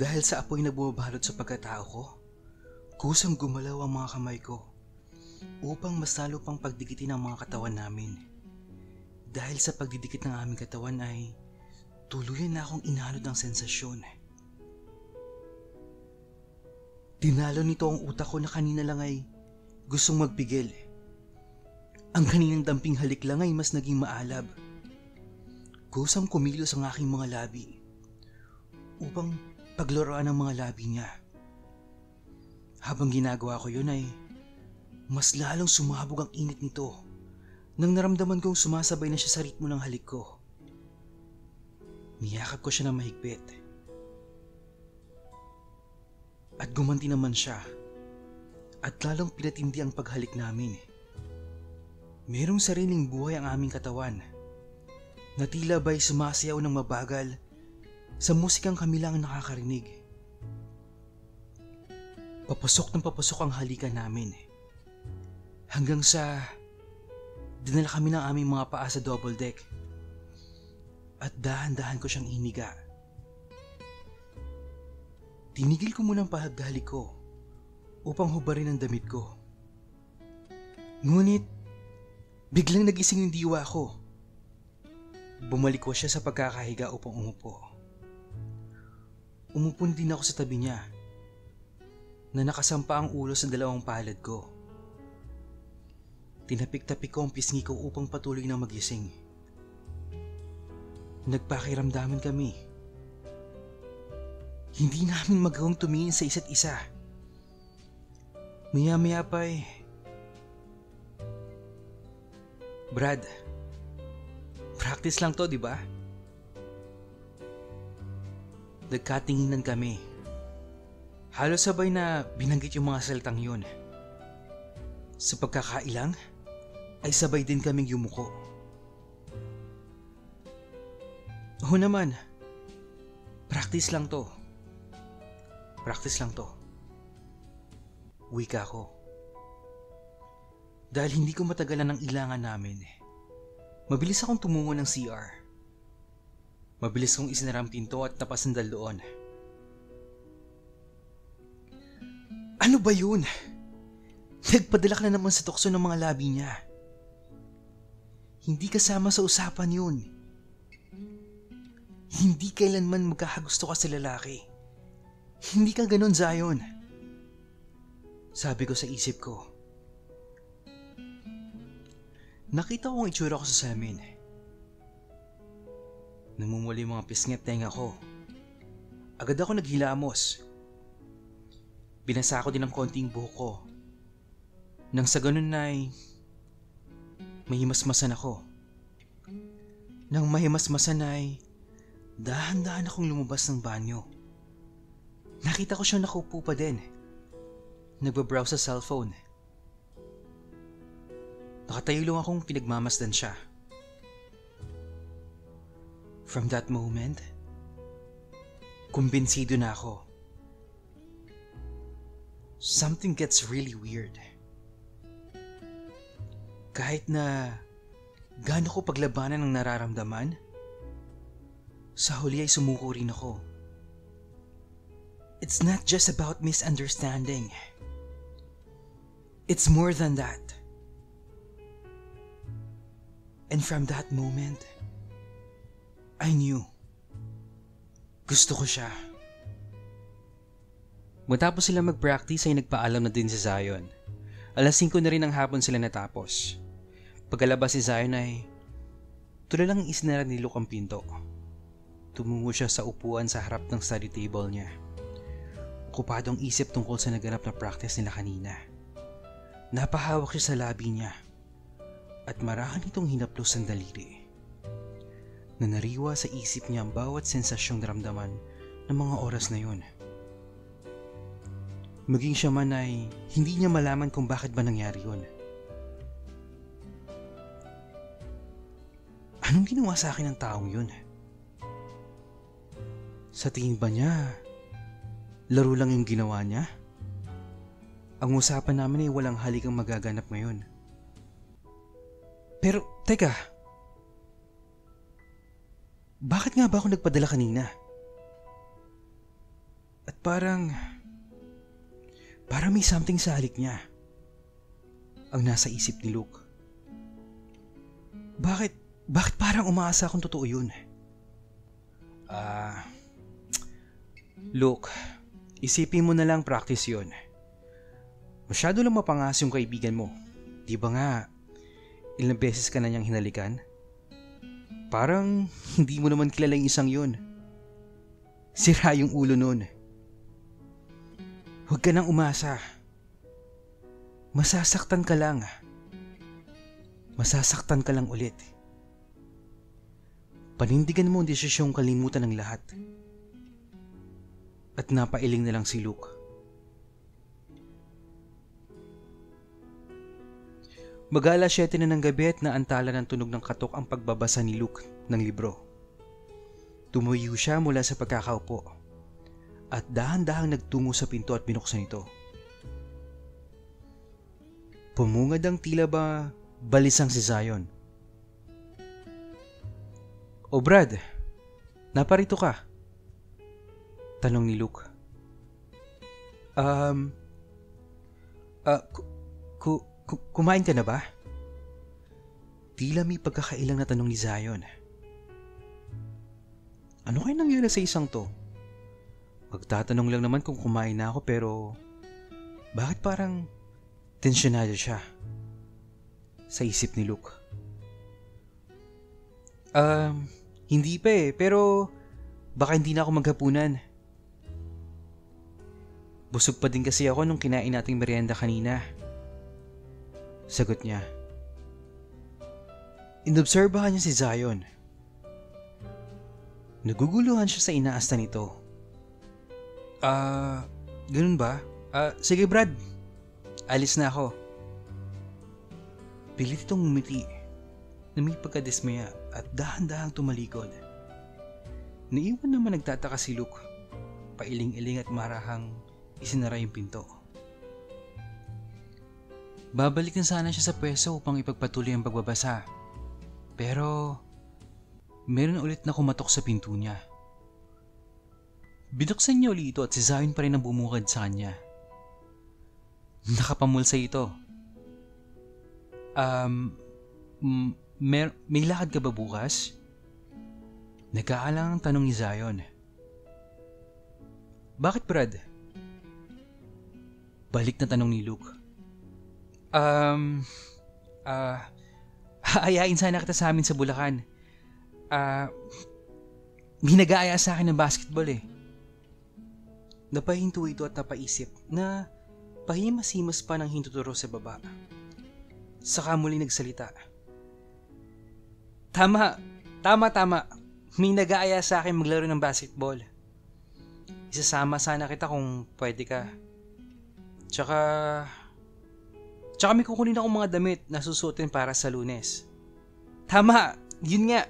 Dahil sa apoy na bumabalot sa pagkatao ko, kusang gumalaw ang mga kamay ko upang mas lalo pang pagdikitin ang mga katawan namin. Dahil sa pagdidikit ng aming katawan ay tuluyan na akong inalod ng sensasyon. Tinalo nito ang utak ko na kanina lang ay gustong magpigil. Ang kaninang damping halik lang ay mas naging maalab. Kusang kumilos ang aking mga labi upang paglaruan ang mga labi niya. Habang ginagawa ko yun ay mas lalong sumabog ang init nito nang naramdaman kong sumasabay na siya sa ritmo ng halik ko. Niyakap ko siya ng mahigpit. At gumanti naman siya at lalong pinatindi ang paghalik namin. Merong sariling buhay ang aming katawan na tila ba'y sumasayaw ng mabagal sa musikang kami lang nakakarinig. Papasok ng papasok ang halikan namin hanggang sa dinala kami ng aming mga paa sa double deck at dahan-dahan ko siyang iniga. Tinigil ko muna ang paghalik ko upang hubarin ang damit ko. Ngunit biglang nagising yung diwa ko. Bumalik ko siya sa pagkakahiga upang umupo. Umupo din ako sa tabi niya na nakasampa ang ulo sa dalawang palad ko. Tinapik-tapik ko ang pisngi ko upang patuloy na magising. Nagpakiramdaman kami. Hindi namin magawang tumingin sa isa't isa. Maya-maya pa Brad, practice lang to, di ba? Nagkatinginan kami. Halos sabay na binanggit yung mga salitang yun. Sa pagkakailang, ay sabay din kaming yumuko. Oo naman, practice lang to. Practice lang to. Wika ko. Dahil hindi ko matagalan ang ilangan namin, mabilis akong tumungo ng CR. Mabilis kong isinara ang pinto at napasandal doon. Ano ba yun? Nagpadala ka na naman sa tukso ng mga labi niya. Hindi kasama sa usapan yun. Hindi kailanman magkakagusto ka sa lalaki. Hindi ka ganon, Zion. Sabi ko sa isip ko. Nakita ko ang itsura ko sa salamin. Namumuli mga pisngi at tenga ko. Agad ako naghilamos. Binasa ko din ang konting buhok ko. Nang sa ganun ay mahimasmasan ako. Nang mahimasmasan ay dahan-dahan akong lumabas ng banyo. Nakita ko siyang nakaupo pa din. Nagbabrowse sa cellphone. Nakatayo lang akong pinagmamasdan siya. From that moment, kumbinsido na ako. Something gets really weird. Kahit na gaano ko paglabanan ng nararamdaman, sa huli ay sumuko rin ako. It's not just about misunderstanding. It's more than that. And from that moment, I knew. Gusto ko siya. Matapos sila mag-practice ay nagpaalam na din si Zion. 5:00 na rin ng hapon sila natapos. Pagkalabas si Zion ay tulalang isinara ni Luke ang pinto. Tumungo siya sa upuan sa harap ng study table niya. Okupado ang isip tungkol sa naganap na practice nila kanina. Napahawak siya sa labi niya at marahan itong hinaplos ang daliri. Nanariwa sa isip niya ang bawat sensasyong naramdaman ng mga oras na yun. Maging siya man ay hindi niya malaman kung bakit ba nangyari yun. Anong ginawa sa akin ng taong yun? Sa tingin ba niya, laro lang yung ginawa niya? Ang usapan namin ay walang halikang magaganap ngayon. Pero, teka. Bakit nga ba ako nagpadala kanina? At parang may something sa halik niya ang nasa isip ni Luke. Bakit parang umaasa akong totoo yun? Luke, isipin mo na lang practice yun. Masyado lang mapangas yung kaibigan mo. Di ba nga, ilang beses ka na niyang hinalikan? Parang hindi mo naman kilala yung isang yun. Sira yung ulo nun. Huwag ka nang umasa. Masasaktan ka lang. Masasaktan ka lang ulit. Panindigan mo ang desisyong kalimutan ng lahat. At napailing na lang si Luke. Mag-alas 7 na ng gabi at naantala ng tunog ng katok ang pagbabasa ni Luke ng libro. Tumuyo siya mula sa pagkakaupo at dahan-dahang nagtungo sa pinto at binuksan ito. Pumungad ang tila ba balisang si Zion. "O Brad, naparito ka?" tanong ni Luke. Kumain ka na ba?" Tila may pagkakailang na tanong ni Zion. Ano kaya nangyari sa isang to? Magtatanong lang naman kung kumain na ako pero bakit parang tensyonado siya sa isip ni Luke? Hindi pa pero baka hindi na ako maghapunan. Busog pa din kasi ako nung kinain nating merienda kanina. Sagot niya. Inobserbahan niya si Zion. Naguguluhan siya sa inaasta nito. Ganun ba? Sige Brad, alis na ako. Pilit itong ngumiti na may pagkadismaya at dahan-dahang tumalikod. Naiwan naman nagtataka si Luke. Pailing-iling at marahang isinara yung pinto. Babalik na sana siya sa pwesto upang ipagpatuloy ang pagbabasa. Pero meron ulit na kumatok sa pinto niya. Binuksan niya ulit ito at si Zion pa rin ang bumukad sa kanya. Nakapamulsa ito. May lakad ka ba bukas? Nag-aalang ang tanong ni Zion. Bakit Brad? Balik na tanong ni Luke. Aayain sana kita sa amin sa Bulacan. May nag-aaya sa akin ng basketball eh. Napahinto ito at napaisip na pahimas-himas pa ng hintuturo sa baba. Saka muli nagsalita. Tama. May nag-aaya sa akin maglaro ng basketball. Isasama sana kita kung pwede ka. Tsaka may kukunin akong mga damit na susuotin para sa Lunes. Tama, yun nga.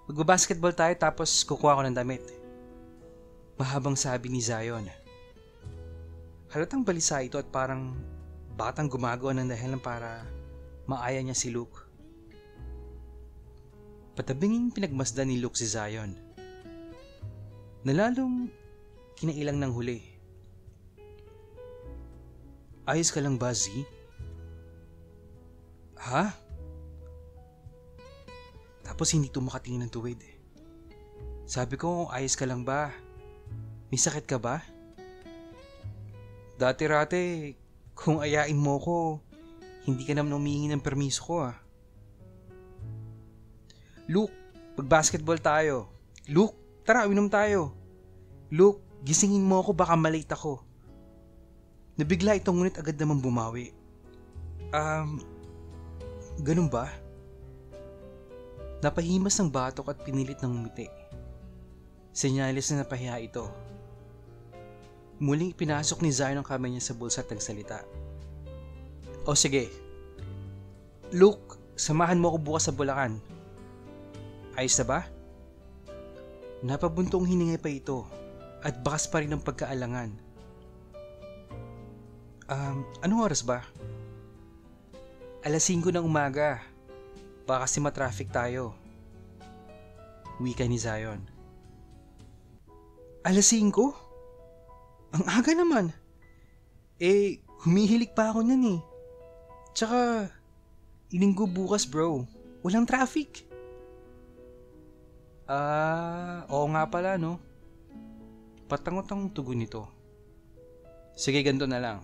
Magbabasketball tayo tapos kukuha ko ng damit. Mahabang sabi ni Zion. Halatang balisa ito at parang batang gumagawa ng dahilan para maaya niya si Luke. Patabinging pinagmasdan ni Luke si Zion. Nalalong kinailang ng huli. Ayos ka lang ba, Z? Ha? Tapos hindi makatingin ng tuwid. Sabi ko, ayos ka lang ba? May sakit ka ba? Dati-rate, kung ayain mo ko, hindi ka naman humihingi ng permiso ko Luke, mag-basketball tayo. Luke, tara, uminom tayo. Luke, gisingin mo ako, baka malate ako. Nabigla itong ngunit agad naman bumawi. Ganun ba? Napahimas ng batok at pinilit ng ngumiti. Senyalis na napahiya ito. Muling pinasok ni Zion ang kamay niya sa bulsa at nagsalita. O sige. Luke, samahan mo ako bukas sa Bulacan. Ayos na ba? Napabuntong hiningay pa ito at bakas pa rin ang pagkaalangan. Anong oras ba? 5:00 ng umaga. Baka kasi matraffic tayo. Wika ni Zion. 5:00? Ang aga naman. Humihilik pa ako niyan eh. Tsaka, Linggo bukas bro. Walang traffic. Oo nga pala no. Patangot ang tugon nito. Sige, ganito na lang.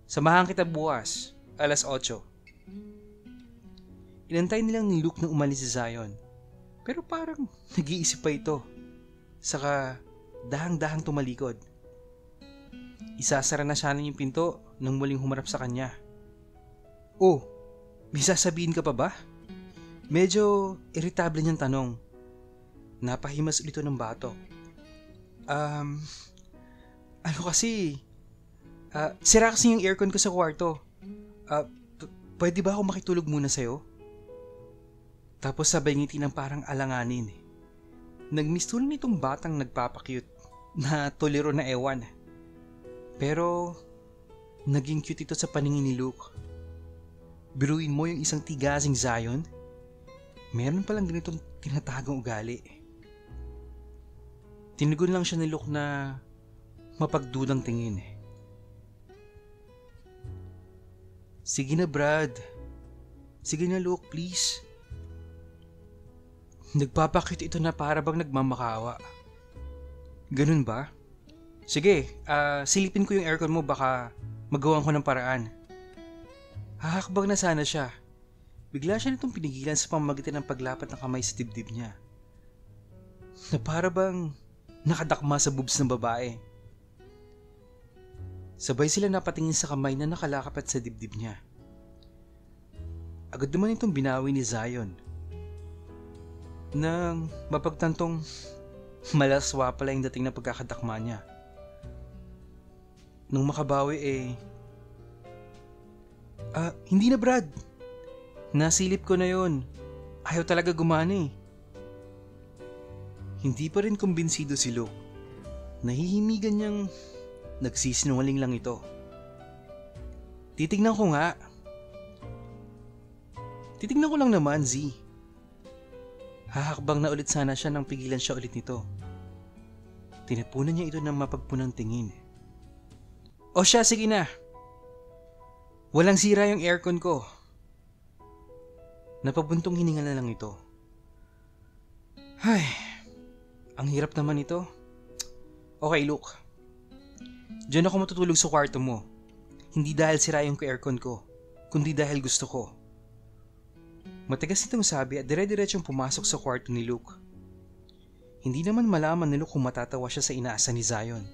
Samahan kita bukas, 8:00. Inantay nilang ni Luke na umalis si Zion. Pero parang nag-iisip pa ito. Saka dahang-dahang tumalikod. Isasara na sana yung pinto nang muling humarap sa kanya. Oh, may sasabihin ka pa ba? Medyo irritable niyang tanong. Napahimas ulit ng bato. Ano kasi? Sira kasi yung aircon ko sa kwarto. Pwede ba ako makitulog muna sa'yo? Tapos sabay ngiti ng parang alanganin. Nagmistulan nitong batang nagpapakyut na tolero na ewan. Pero naging cute ito sa paningin ni Luke. Biruin mo yung isang tigasing Zion, meron palang ganitong tinatagong ugali. Tinugon lang siya ni Luke na mapagdudang tingin. Sige na Brad. Sige na Luke, please. Nagpapakit ito na para bang nagmamakaawa. Ganun ba? Sige, silipin ko yung aircon mo, baka magawan ko ng paraan. Hahakbang na sana siya. Bigla siya nitong pinigilan sa pamamagitan ng paglapat ng kamay sa dibdib niya. Na para bang nakadakma sa boobs ng babae. Sabay sila napatingin sa kamay na nakalakapat sa dibdib niya. Agad naman itong binawi ni Zion. Nang mapagtantong malaswa pala yung dating na pagkakadakma niya. Nung makabawi hindi na Brad. Nasilip ko na yon. Ayaw talaga gumana eh. Hindi pa rin kumbinsido si Luke. Nahihimigan niyang nagsisinungaling lang ito. Titignan ko nga. Titignan ko lang naman, Z. Hahakbang na ulit sana siya nang pigilan siya ulit nito. Tinapunan niya ito ng mapagpunang tingin. O siya, sige na. Walang sira yung aircon ko. Napabuntong hininga na lang ito. Ay, ang hirap naman ito. Okay, Luke. Diyan ako matutulog sa kwarto mo. Hindi dahil sira yung aircon ko, kundi dahil gusto ko. Matigas itong sabi at dire-diretsong pumasok sa kwarto ni Luke. Hindi naman malaman ni Luke kung matatawa siya sa inaasa ni Zion.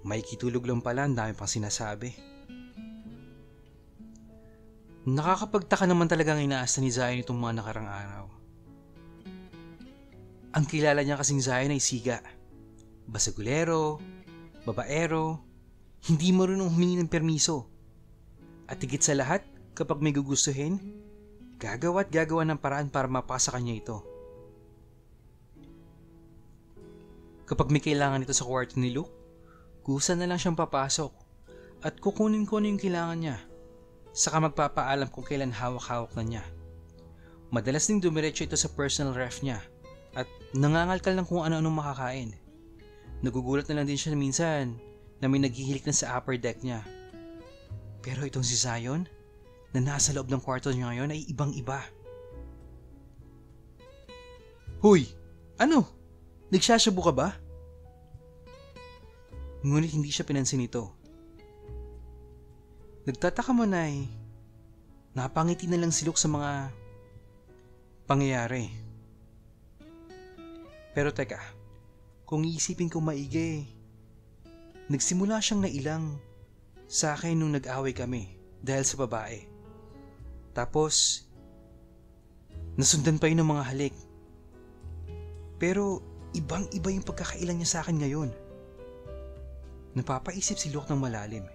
May kitulog lang pala, ang dami pang sinasabi. Nakakapagtaka naman talaga ang inaasa ni Zion itong mga nakarang araw. Ang kilala niya kasing Zion ay siga, basagulero, babaero, hindi marunong humingi ng permiso. At higit sa lahat, kapag may gugustuhin, gagawa ng paraan para mapasa kanya ito. Kapag may kailangan ito sa kwarto ni Luke, kusa na lang siyang papasok at kukunin ko na yung kailangan niya. Saka magpapaalam kung kailan hawak-hawak na niya. Madalas ding dumiretso ito sa personal ref niya at nangangalkal lang kung ano-anong makakain. Nagugulat na lang din siya minsan na may naghihilik na sa upper deck niya. Pero itong si Zion, na nasa loob ng kwarto niya ngayon ay ibang-iba. Hoy! Ano? Nagsasyabu ka ba? Ngunit hindi siya pinansin ito. Nagtataka man ay napangiti na lang si Luke sa mga pangyayari. Pero teka, kung iisipin ko maigi, nagsimula siyang nailang sa akin nung nag-away kami dahil sa babae. Tapos, nasundan pa yun ng mga halik. Pero ibang-iba yung pagkakailan niya sa akin ngayon. Napapaisip si Luke ng malalim.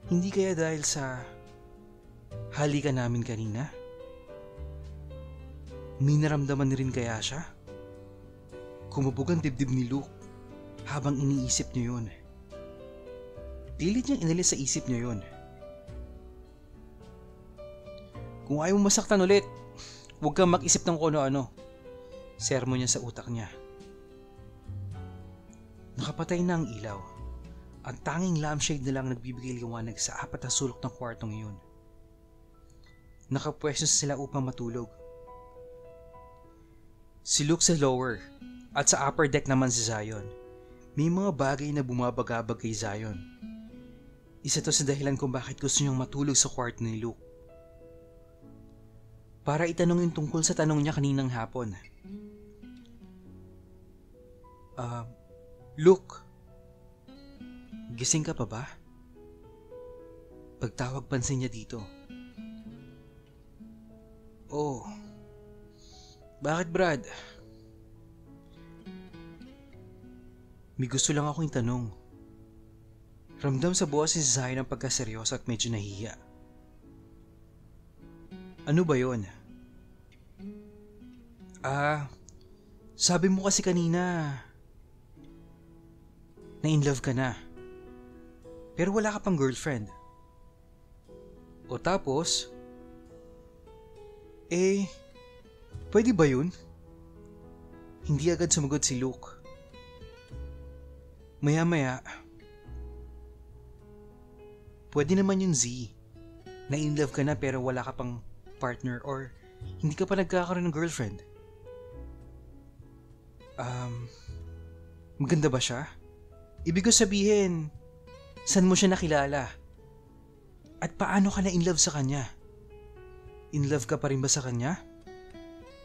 Hindi kaya dahil sa halikan namin kanina? May naramdaman rin kaya siya? Kumabog ang dibdib ni Luke habang iniisip niya yun. Pilit niyang inalis sa isip niya yun. Kung ayaw mo masaktan ulit, huwag kang mag-isip ng kung ano-ano. Sermon niya sa utak niya. Nakapatay na ang ilaw. Ang tanging lampshade na lang nagbibigay liwanag sa apat na sulok ng kwartong iyon. Nakapwesto sila upang matulog. Si Luke sa lower at sa upper deck naman si Zion. May mga bagay na bumabagabag kay Zion. Isa to sa dahilan kung bakit gusto niyang matulog sa kwarto ni Luke. Para itanong yung tungkol sa tanong niya kaninang hapon. Luke, gising ka pa ba? Pagtawag pansin niya dito. Oh, bakit Brad? May gusto lang akong itanong. Ramdam sa boses si Zion ang pagkaseryoso at medyo nahihiya. Ano ba yon? Sabi mo kasi kanina na in love ka na. Pero wala ka pang girlfriend. O tapos, pwede ba yun? Hindi agad sumagot si Luke. Maya-maya, pwede naman yung Z, na in love ka na pero wala ka pang partner or hindi ka pa nagkakaroon ng girlfriend. Maganda ba siya? Ibig ko sabihin, saan mo siya nakilala? At paano ka na in love sa kanya? In love ka pa rin ba sa kanya?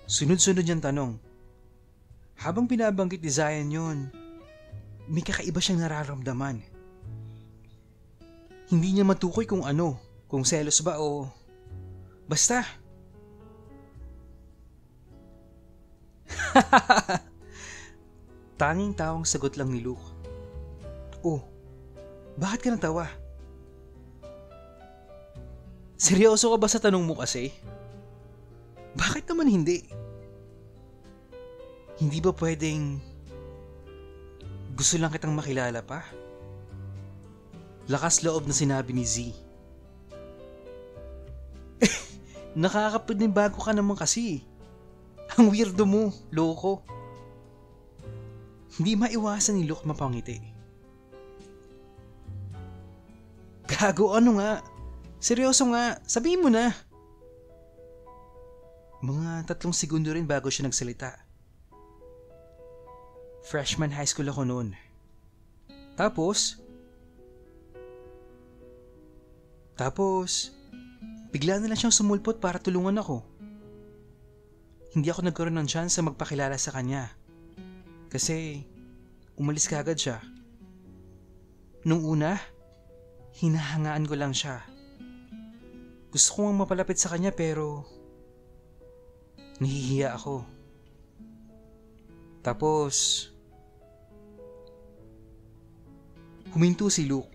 Sunod-sunod yung tanong. Habang binabanggit ni Zion yun, may kakaiba siyang nararamdaman. Hindi niya matukoy kung ano, kung selos ba o basta. Tanging tawang sagot lang ni Luke. Oh, bakit ka natawa? Seryoso ka ba sa tanong mo kasi? Bakit naman hindi? Hindi ba pwedeng gusto lang kitang makilala pa? Lakas loob na sinabi ni Z. Nakakapanibago ka naman kasi. Ang weirdo mo, loko. Hindi maiwasan ni Luke mapangiti. Gago, ano nga? Seryoso nga, sabihin mo na. Mga 3 segundo rin bago siya nagsalita. Freshman high school ako noon. Tapos, bigla na lang siyang sumulpot para tulungan ako. Hindi ako nagkaroon ng chance na magpakilala sa kanya. Kasi, umalis kaagad siya. Nung una, hinahangaan ko lang siya. Gusto ko nga mapalapit sa kanya pero nahihiya ako. Tapos, huminto si Luke.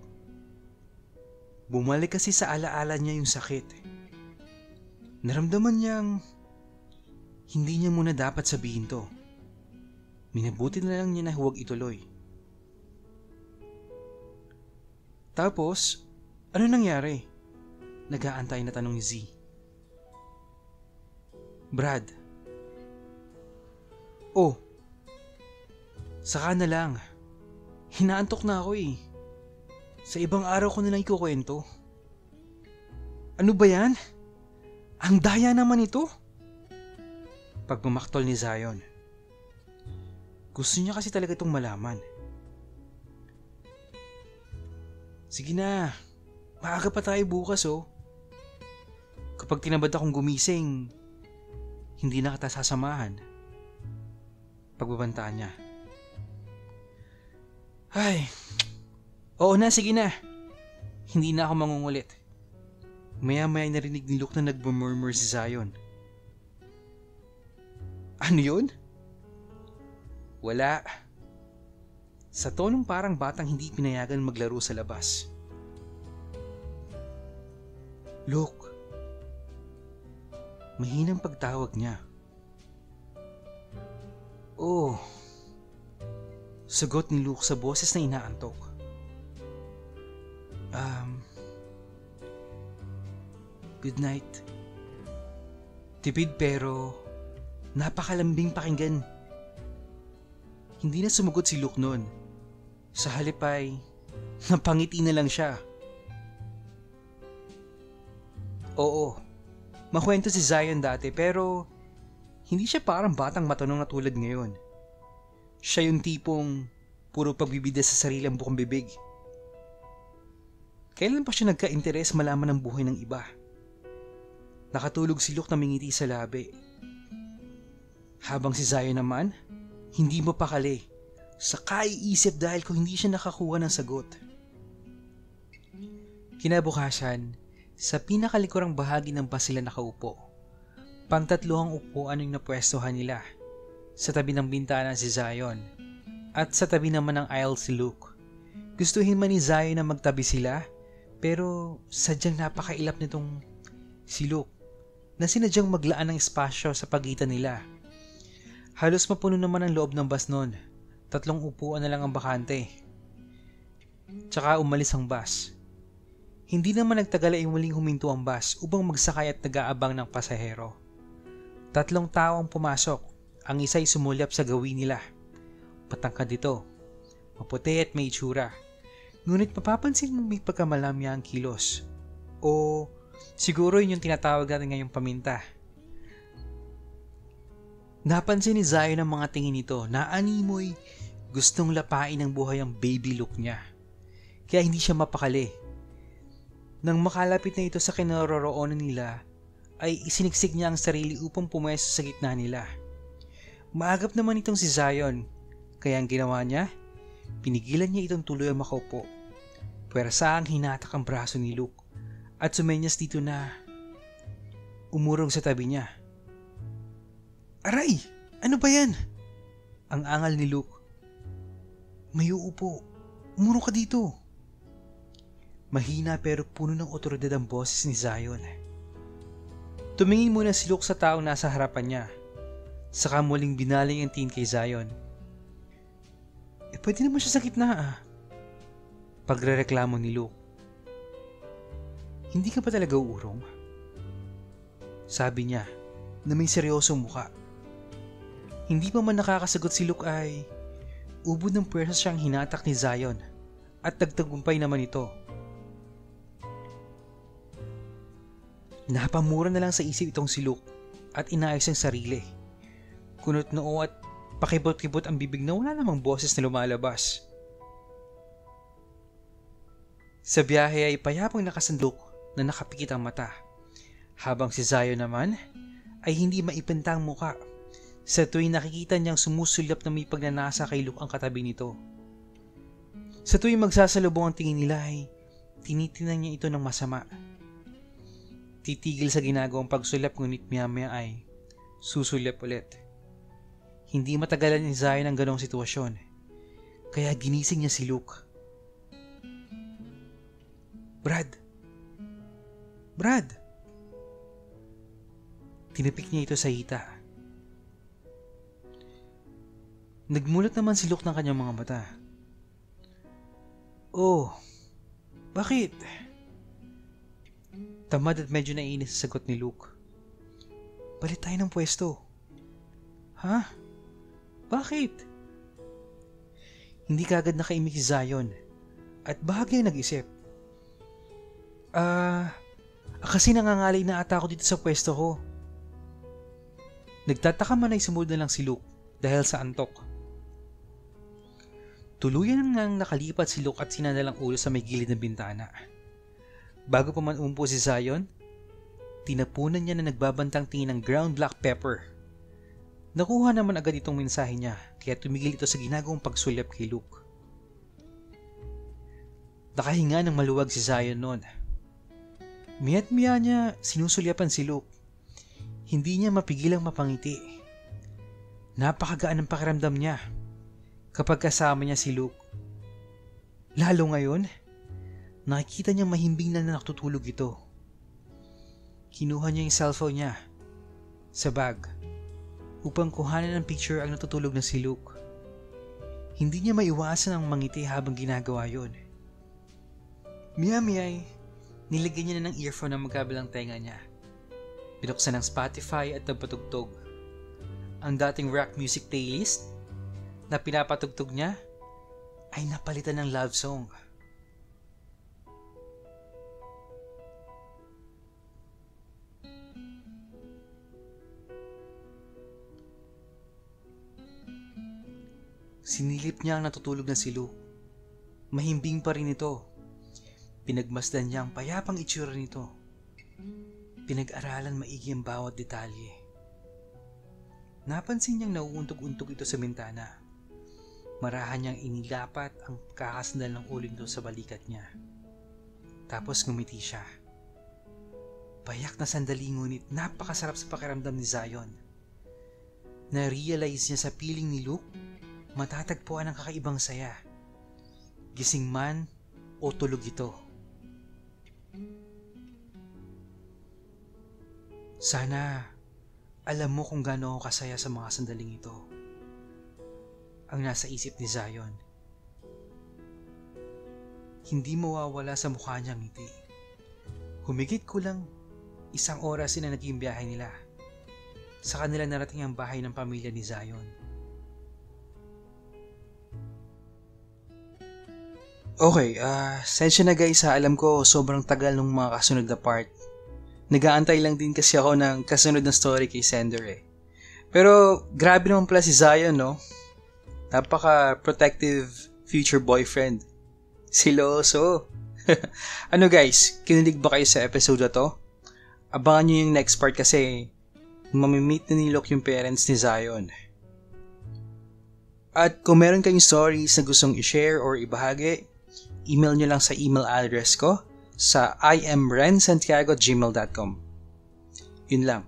Bumalik kasi sa alaala niya yung sakit. Naramdaman niyang hindi niya muna dapat sabihin to. Minabuti na lang niya na huwag ituloy. Tapos, ano nangyari? Nag-aantay na tanong ni Z. Brad. Oh, saka na lang. Hinaantok na ako eh. Sa ibang araw ko na lang ikukwento. Ano ba yan? Ang daya naman ito. Pagmamaktol ni Zion. Gusto niya kasi talaga itong malaman. Sige na, maaga pa tayo bukas oh. Kapag tinabad akong gumising, hindi na kita sasamahan. Pagbabantaan niya. Ay, oo na, sige na. Hindi na ako mangungulit. Maya-maya narinig ni Luke na nagmumurmur si Zion. Ano yun? Wala. Sa tonong parang batang hindi pinayagan maglaro sa labas. Luke. Mahinang pagtawag niya. Oh. Sagot ni Luke sa boses na inaantok. Good night. Tipid pero napakalambing pakinggan. Hindi na sumagot si Luke noon. Sa halip ay napangiti na lang siya. Oo, makwento si Zion dati pero hindi siya parang batang matanong na tulad ngayon. Siya yung tipong puro pagbibida sa sarili ang bukang bibig. Kailan pa siya nagka-interes malaman ang buhay ng iba? Nakatulog si Luke na mingiti sa labi. Habang si Zion naman, hindi mapakali. Sa kaiisip dahil kung hindi siya nakakuha ng sagot. Kinabukasan, sa pinakalikurang bahagi ng bus sila nakaupo. Pangtatluhang upuan yung napwestuhan nila. Sa tabi ng bintana si Zion at sa tabi naman ng aisle si Luke. Gustuhin man ni Zion na magtabi sila pero sadyang napakailap nitong si Luke na sinadyang maglaan ng espasyo sa pagitan nila. Halos mapuno naman ang loob ng bus noon. 3 upuan na lang ang bakante. Tsaka umalis ang bus. Hindi naman nagtagal ay muling huminto ang bus upang magsakay at nag-aabang ng pasahero. 3 tao ang pumasok. Ang isa'y sumulyap sa gawin nila. Patangkad ito. Maputi at may itsura. Ngunit mapapansin mong may pagkamalamya ang kilos. O siguro yun yung tinatawag natin ngayong paminta. Napansin ni Zion ang mga tingin nito na animoy gustong lapain ng buhay ang baby look niya. Kaya hindi siya mapakali. Nang makalapit na ito sa kinaroroonan nila, ay isiniksik niya ang sarili upang pumwesto sa gitna nila. Maagap naman itong si Zion, kaya ang ginawa niya, pinigilan niya itong tuloy ang makaupo. Pwersaang hinatak ang braso ni Luke at sumenyas dito na umurong sa tabi niya. Aray! Ano ba yan? Ang angal ni Luke. May uupo. Umurong ka dito. Mahina pero puno ng otoridad ang boses ni Zion. Tumingin muna si Luke sa taong nasa harapan niya. Saka muling binaling ang tingin kay Zion. Pwede naman siya sa gitna ah. Pagrereklamo ni Luke. Hindi ka pa talaga uurong? Sabi niya na may seryosong muka. Hindi pa man nakakasagot si Luke ay ubod ng pwersa siyang hinatak ni Zion at nagtagumpay naman ito. Napamura na lang sa isip itong si Luke at inaayos ang sarili. Kunot noo at pakibot-kibot ang bibig na wala namang boses na lumalabas. Sa biyahe ay payapang nakasandok na nakapikit ang mata. Habang si Zion naman ay hindi maipinta ang muka sa tuwing nakikita niyang sumusulyap na may pagnanasa kay Luke ang katabi nito. Sa tuwing magsasalubong ang tingin nila ay tinitingnan niya ito ng masama. Titigil sa ginagawang pagsulyap ngunit maya-maya ay susulyap ulit. Hindi matagalan ni Zion ang ganong sitwasyon, kaya ginising niya si Luke. Brad! Brad! Tinapik niya ito sa hita. Nagmulat naman si Luke ng kanyang mga mata. Oh, bakit? Tamad at medyo naiinis sa sagot ni Luke. Palit tayo ng pwesto. Ha? Bakit? Hindi kaagad nakaimik si Zion at bahagi nag-isip. Kasi nangangalay na ata ako dito sa pwesto ko. Nagtataka man ay sumunod na lang si Luke dahil sa antok. Tuluyan nang nakalipat si Luke at sinadalang ulo sa may gilid ng bintana. Bago pa man umpo si Zion, tinapunan niya na nagbabantang tingin ng ground black pepper. Nakuha naman agad itong mensahe niya kaya tumigil ito sa ginagawang pagsulyap kay Luke. Nakahinga ng maluwag si Zion noon. Miya't miya niya sinusulyapan si Luke. Hindi niya mapigilang mapangiti. Napakagaan ng pakiramdam niya kapag kasama niya si Luke. Lalo ngayon, nakikita niya mahimbing na nakatutulog ito. Kinuha niya yung cellphone niya sa bag upang kuhanan ng picture ang natutulog na si Luke. Hindi niya maiwasan ang mangiti habang ginagawa yon. Miyay, nilagyan niya na ng earphone ang magkabilang tenga niya. Binuksan ng Spotify at nagpatugtog. Ang dating rock music playlist na pinapatugtog niya ay napalitan ng love song. Sinilip niya ang natutulog na si Luke. Mahimbing pa rin ito. Pinagmasdan niya ang payapang itsura nito. Pinag-aralan maigi ang bawat detalye. Napansin niyang nauuntog-untog ito sa bintana. Marahan niyang inilapat ang kakasandal ng ulo nito sa balikat niya. Tapos ngumiti siya. Payak na sandali ngunit napakasarap sa pakiramdam ni Zion. Na-realize niya sa piling ni Luke, matatagpuan ang kakaibang saya. Gising man o tulog ito. Sana alam mo kung gaano ako kasaya sa mga sandaling ito. Ang nasa isip ni Zion. Hindi mawawala sa mukha niyang ngiti. Humigit kulang 1 oras na naging biyahe nila. Sa kanila narating ang bahay ng pamilya ni Zion. Okay, sensya na guys ha. Alam ko sobrang tagal ng mga kasunod na part. Nag-aantay lang din kasi ako ng kasunod na story kay Sender eh. Pero grabe naman pala si Zion, no? Napaka-protective future boyfriend. Siloso. Ano guys, kinilig ba kayo sa episode na to? Abangan nyo yung next part kasi mamimit na ni Luke yung parents ni Zion. At kung meron kayong stories na gustong i-share or ibahagi, email nyo lang sa email address ko sa imrensantiago@gmail.com. Yun lang.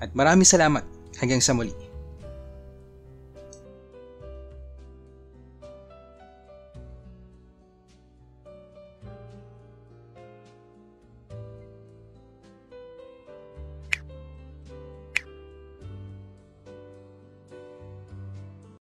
At maraming salamat. Hanggang sa muli.